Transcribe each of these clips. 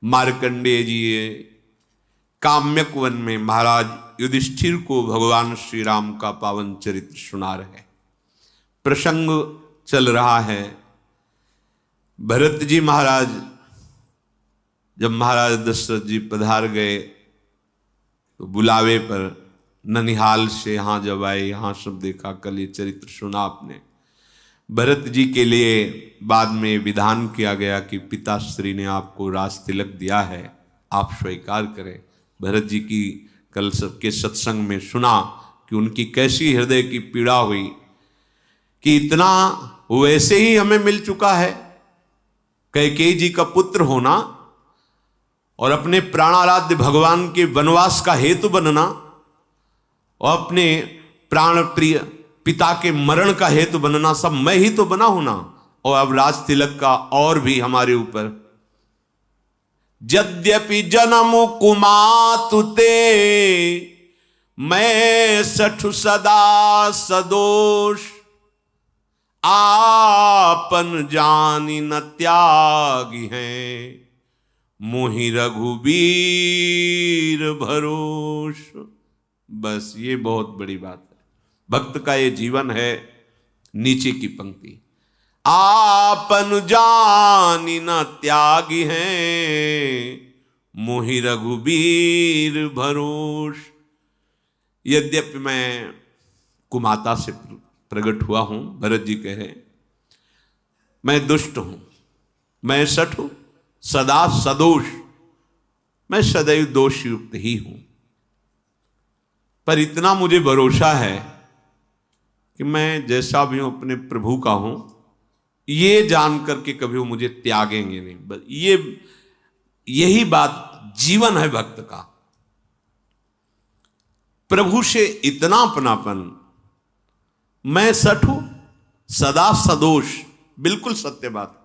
मार्कंडेय जी Kamyaka one में महाराज युधिष्ठिर को भगवान श्री राम का पावन चरित्र सुना रहे। प्रसंग चल रहा है, भरत जी महाराज जब महाराज दशरथ जी पधार गए तो बुलावे पर ननिहाल से यहाँ जब आए, यहाँ सब देखा, कल ये चरित्र सुना आपने। भरत जी के लिए बाद में विधान किया गया कि पिताश्री ने आपको राज तिलक दिया है, आप स्वीकार करें। भरत जी की कल सबके सत्संग में सुना कि उनकी कैसी हृदय की पीड़ा हुई कि इतना वैसे ही हमें मिल चुका है, कैकेयी जी का पुत्र होना और अपने प्राणाराध्य भगवान के वनवास का हेतु बनना और अपने प्राण प्रिय पिता के मरण का हेतु बनना, सब मैं ही तो बना हूं ना, और अब राज तिलक का और भी हमारे ऊपर। यद्यपि जन्म कुमातुते मैं सठु सदा सदोष, आपन जानी न त्यागी हैं मोहि रघुबीर भरोष। बस ये बहुत बड़ी बात है, भक्त का ये जीवन है। नीचे की पंक्ति, आपन जानी न त्यागी हैं मोहि रघुबीर भरोष। यद्यपि मैं कुमाता से प्रकट हुआ हूं, भरत जी कह रहे, मैं दुष्ट हूं, मैं सठ हूं, सदा सदोष, मैं सदैव दोष युक्त ही हूं, पर इतना मुझे भरोसा है कि मैं जैसा भी हूं अपने प्रभु का हूं, ये जान करके कभी वो मुझे त्यागेंगे नहीं। बस यही बात जीवन है भक्त का। प्रभु से इतना अपनापन, मैं सठ हूं, सदा सदोष, बिल्कुल सत्य बात।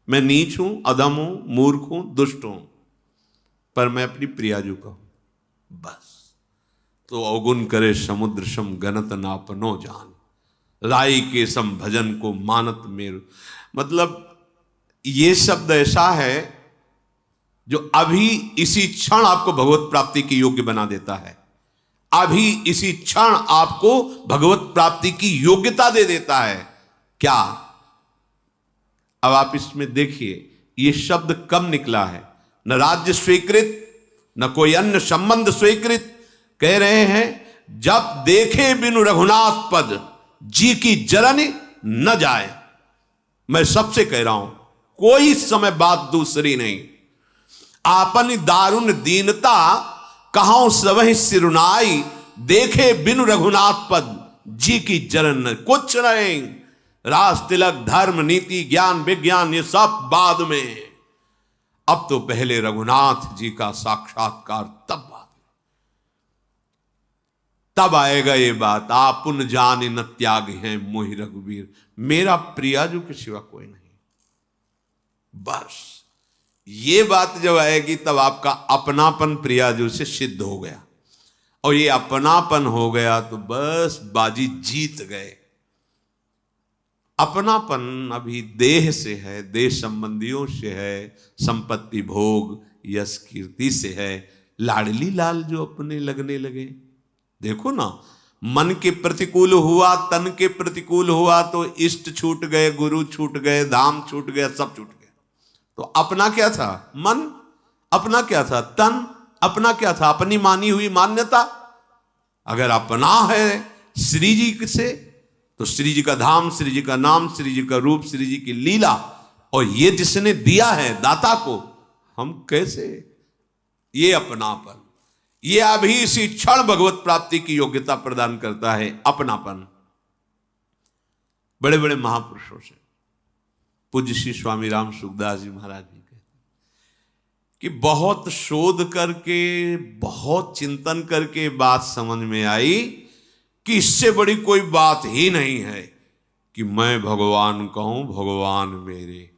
मैं नीच हूं, अधम हूं, मूर्ख हूं, दुष्ट हूं, पर मैं अपनी प्रियाजू का हूं, बस। तो अवगुण करे समुद्र सम गनत नापनो जान, राई के सम भजन को मानत मेरु। मतलब ये शब्द ऐसा है जो अभी इसी क्षण आपको भगवत प्राप्ति की योग्य बना देता है, अभी इसी क्षण आपको भगवत प्राप्ति की योग्यता दे देता है। क्या? अब आप इसमें देखिए, ये शब्द कब निकला है? न राज्य स्वीकृत, न कोई अन्य संबंध स्वीकृत। कह रहे हैं, जब देखे बिनु रघुनाथ पद जी की जरनी न जाए। मैं सबसे कह रहा हूं, कोई समय बात दूसरी नहीं। आपन दारुण दीनता कहां सबहि सिरुनाई, देखे बिनु रघुनाथ पद जी की जरन। कुछ नहीं, राज तिलक धर्म नीति ज्ञान विज्ञान ये सब बाद में, अब तो पहले रघुनाथ जी का साक्षात्कार, तब आएगा ये बात। आपुन जान न त्याग है मोहि रघुबीर, मेरा प्रियाजू के सिवा कोई नहीं। बस ये बात जब आएगी तब आपका अपनापन प्रियाजू से सिद्ध हो गया, और ये अपनापन हो गया तो बस बाजी जीत गए। अपनापन अभी देह से है, देह संबंधियों से है, संपत्ति भोग यश कीर्ति से है। लाडली लाल जो अपने लगने लगे, देखो ना, मन के प्रतिकूल हुआ, तन के प्रतिकूल हुआ तो इष्ट छूट गए, गुरु छूट गए, धाम छूट गया, सब छूट गया। तो अपना क्या था? मन। अपना क्या था? तन। अपना क्या था? अपनी मानी हुई मान्यता। अगर अपना है श्री जी से तो श्री जी का धाम, श्री जी का नाम, श्री जी का रूप, श्री जी की लीला, और ये जिसने दिया है दाता को, हम कैसे? ये अपनापन, ये अभी इसी क्षण भगवत प्राप्ति की योग्यता प्रदान करता है, अपनापन। बड़े बड़े महापुरुषों से पूज्य श्री स्वामी राम सुखदास जी महाराज जी कहते कि बहुत शोध करके, बहुत चिंतन करके बात समझ में आई कि इससे बड़ी कोई बात ही नहीं है कि मैं भगवान कहूं भगवान मेरे,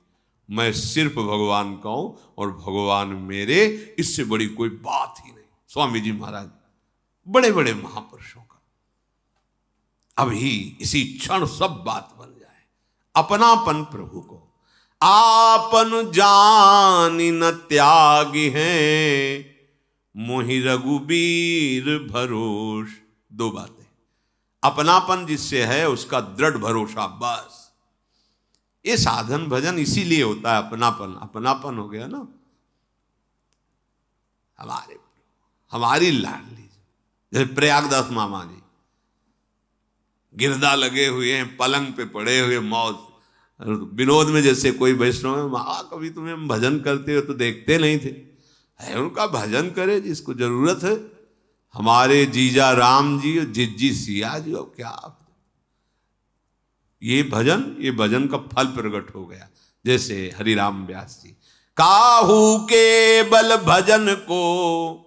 मैं सिर्फ भगवान कहूं और भगवान मेरे, इससे बड़ी कोई बात ही नहीं। स्वामी जी महाराज, बड़े बड़े महापुरुषों का अभी इसी क्षण सब बात बन जाए। अपनापन प्रभु को, आपन जानि न त्यागी हैं, मोहि रघुबीर भरोस। दो बातें, अपनापन जिससे है उसका दृढ़ भरोसा, बस। ये साधन भजन इसीलिए होता है, अपनापन। अपनापन हो गया ना, हमारी लाडली। जैसे प्रयागदास मामा जी गिरदा लगे हुए हैं, पलंग पे पड़े हुए, मौज विनोद में। जैसे कोई वैष्णव है, माँ कभी तुम्हें भजन करते हो तो देखते नहीं थे। है उनका भजन करे जिसको जरूरत है। हमारे जीजा राम जी और जिज्जी सिया जी, अब क्या ये भजन का फल प्रकट हो गया। जैसे हरिराम व्यास जी, काहू के बल भजन को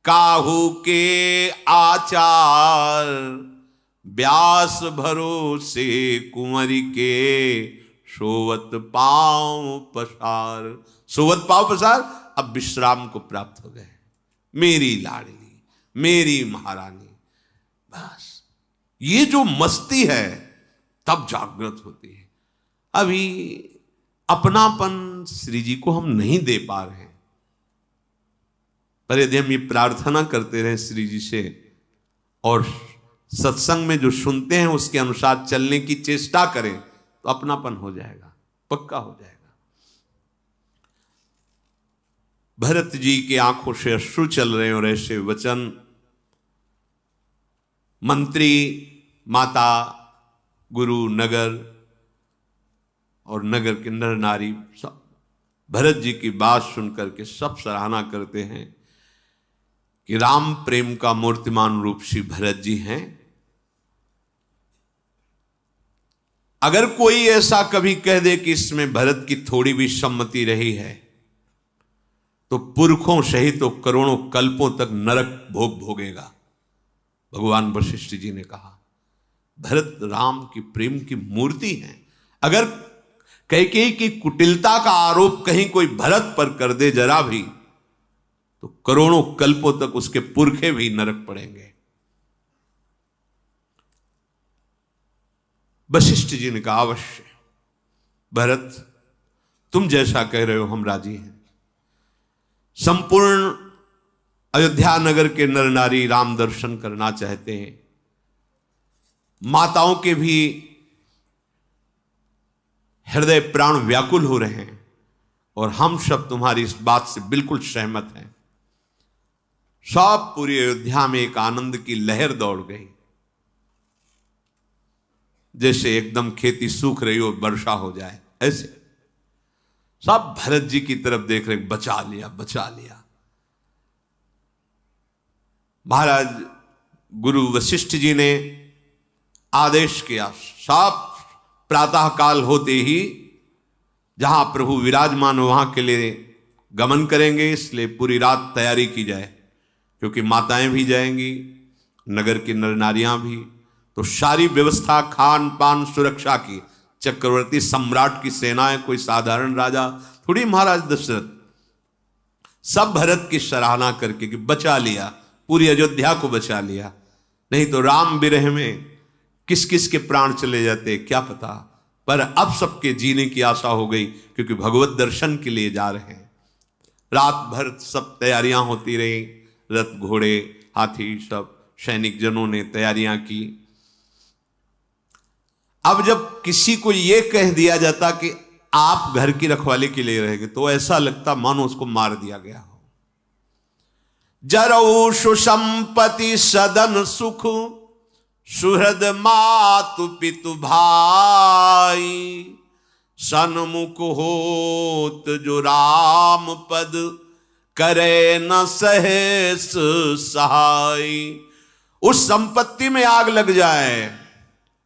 काहू के आचार, व्यास भरोसे कुंवरी के सोवत पांव पसार। सोवत पांव पसार, अब विश्राम को प्राप्त हो गए। मेरी लाडली, मेरी महारानी, बस ये जो मस्ती है तब जागृत होती है। अभी अपनापन श्री जी को हम नहीं दे पा रहे हैं, पर यदि हम ये प्रार्थना करते रहे श्री जी से और सत्संग में जो सुनते हैं उसके अनुसार चलने की चेष्टा करें तो अपनापन हो जाएगा, पक्का हो जाएगा। भरत जी की आंखों से अश्रु चल रहे हैं और ऐसे वचन मंत्री, माता, गुरु, नगर और नगर के नर नारी सब भरत जी की बात सुनकर के सब सराहना करते हैं कि राम प्रेम का मूर्तिमान रूप श्री भरत जी हैं। अगर कोई ऐसा कभी कह दे कि इसमें भरत की थोड़ी भी सम्मति रही है तो पुरखों सहित तो करोड़ों कल्पों तक नरक भोग भोगेगा। भगवान वशिष्ठ जी ने कहा भरत राम की प्रेम की मूर्ति है। अगर कैकेयी की कुटिलता का आरोप कहीं कोई भरत पर कर दे जरा भी, तो करोड़ों कल्पों तक उसके पुरखे भी नरक पड़ेंगे। वशिष्ठ जी ने कहा अवश्य भरत, तुम जैसा कह रहे हो हम राजी हैं। संपूर्ण अयोध्या नगर के नर नारी राम दर्शन करना चाहते हैं। माताओं के भी हृदय प्राण व्याकुल हो रहे हैं और हम सब तुम्हारी इस बात से बिल्कुल सहमत हैं। सब पूरी अयोध्या में एक आनंद की लहर दौड़ गई, जैसे एकदम खेती सूख रही हो, वर्षा हो जाए, ऐसे सब भरत जी की तरफ देख रहे, बचा लिया बचा लिया। महाराज गुरु वशिष्ठ जी ने आदेश किया, सब प्रातः काल होते ही जहां प्रभु विराजमान हो वहां के लिए गमन करेंगे, इसलिए पूरी रात तैयारी की जाए, क्योंकि माताएं भी जाएंगी, नगर की नर नारियां भी। तो सारी व्यवस्था खान पान सुरक्षा की, चक्रवर्ती सम्राट की सेनाएं, कोई साधारण राजा थोड़ी, महाराज दशरथ सब भरत की सराहना करके कि बचा लिया, पूरी अयोध्या को बचा लिया। नहीं तो राम विरह में किस किस के प्राण चले जाते क्या पता। पर अब सबके जीने की आशा हो गई, क्योंकि भगवत दर्शन के लिए जा रहे हैं। रात भर सब तैयारियां होती रही, रथ घोड़े हाथी सब सैनिक जनों ने तैयारियां की। अब जब किसी को यह कह दिया जाता कि आप घर की रखवाली के लिए रहेंगे, तो ऐसा लगता मानो उसको मार दिया गया हो। जरऊ सुसंपत्ति सदन सुख, सुहृद मातु पितु भाई, सन्मुख होत जो राम पद, करे न सहेस सहाय। उस संपत्ति में आग लग जाए,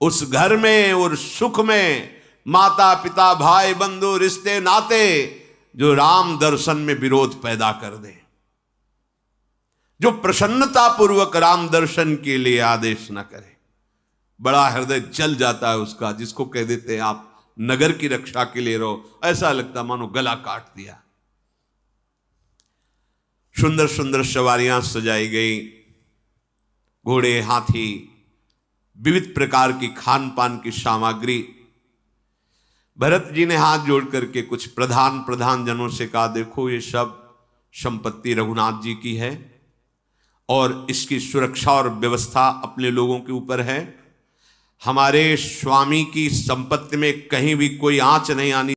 उस घर में और सुख में माता पिता भाई बंधु रिश्ते नाते जो राम दर्शन में विरोध पैदा कर दे, जो प्रसन्नता पूर्वक राम दर्शन के लिए आदेश न करे, बड़ा हृदय जल जाता है उसका। जिसको कह देते हैं आप नगर की रक्षा के लिए रहो, ऐसा लगता मानो गला काट दिया। सुंदर सुंदर सवारियां सजाई गई, घोड़े हाथी, विविध प्रकार की खान पान की सामग्री। भरत जी ने हाथ जोड़ करके कुछ प्रधान जनों से कहा, देखो ये सब संपत्ति रघुनाथ जी की है और इसकी सुरक्षा और व्यवस्था अपने लोगों के ऊपर है। हमारे स्वामी की संपत्ति में कहीं भी कोई आंच नहीं आनी